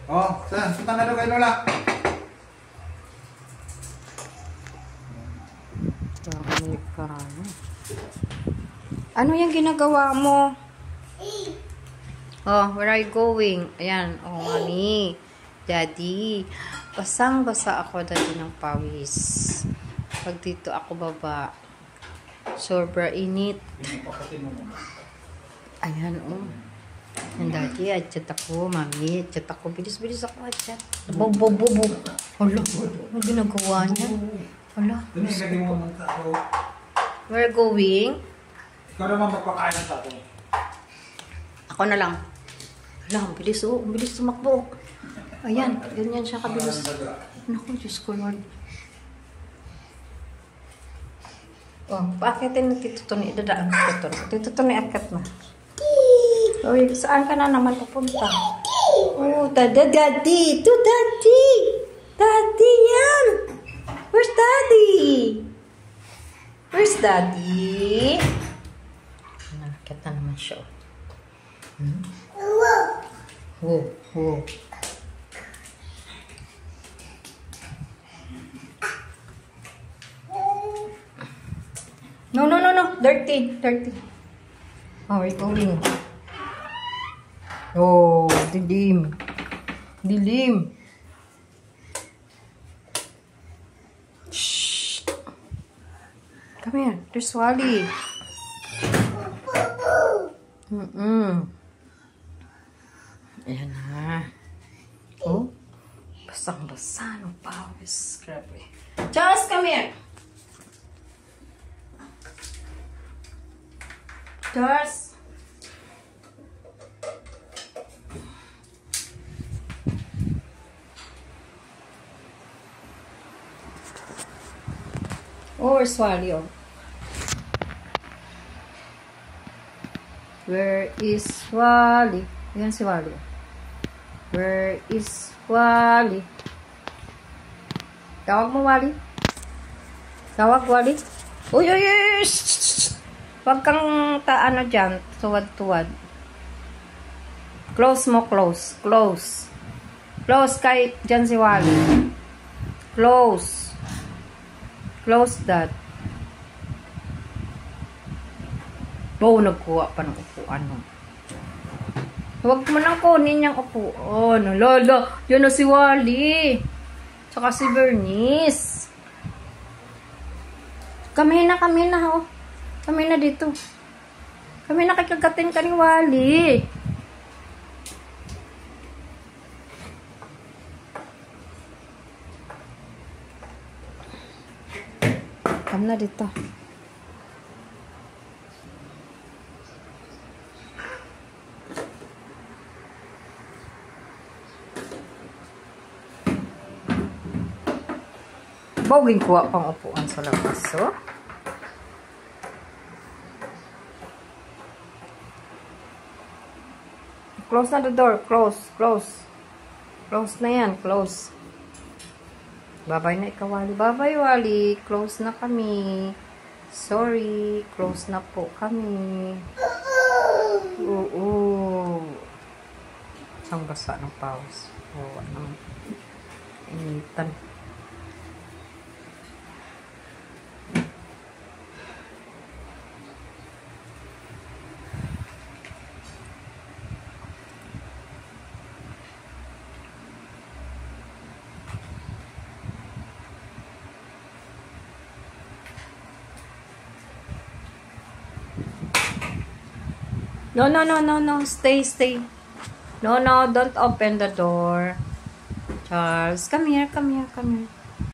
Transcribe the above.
Oh, saan? Punta na daw kay Lola. Amerikano. Ano yung ginagawa mo? Oh, where are you going? Ayan. Oh, mami. Daddy. Basang-basa ako, daddy, ng pawis. Pag dito ako baba. Sobra init. Ayan, oh. Ang daddy, adjust ako, mami. Adjust ako. Bilis-bilis ako, adjust. Bobo. Hala, ano ginagawa niya? Hala. We're going. Ikaw naman magpakain ng tato. Ako na lang. Hala, ang bilis, oh. Ang bilis tumakbo. Ayan, ganyan siya kabilis. Naku, Diyos ko, Lord. Oh, paakitin na Tito Tony. Dadaan ko ito. Tito Tony, akit na. Uy, saan ka na naman pupunta? Oh, daddy. Ito, daddy. Daddy, yan. Where's daddy? Where's daddy? Nakakit na naman siya. Oh. No. Dirty. Oh, we're going. Oh, dilim. Shh. Come here. There's Wally. Ayan na. Oh. Basang-basa ng pawis. Grabe. Charles, come here. Charles. Oh, where's Wally? Oh. Where is Wally? Ayan si Wally. Where is Wally? Tawag mo, Wally. Tawag, Wally. Uy! Huwag kang ano dyan. Tuwad. Close mo, close. Close kay dyan si Wally. Close that. Oh, nagkuha pa ng upuan mo. Huwag mo nang kunin yung upuan. Lolo, yun na si Wally. Tsaka si Bernice. Kami na, oh. Kami na dito. Kami na kikagatin ka ni Wally. Kami na dito. Bawing kuha pang upuan sa labas, oh. Close na the door. Close. Close na yan. Close. Bye-bye na ikaw, Wally. Bye-bye, Wally. Close na kami. Sorry. Close na po kami. Oo. Isang basa ng paus. Oo, anong initan. No. Stay. No, don't open the door. Charles, come here.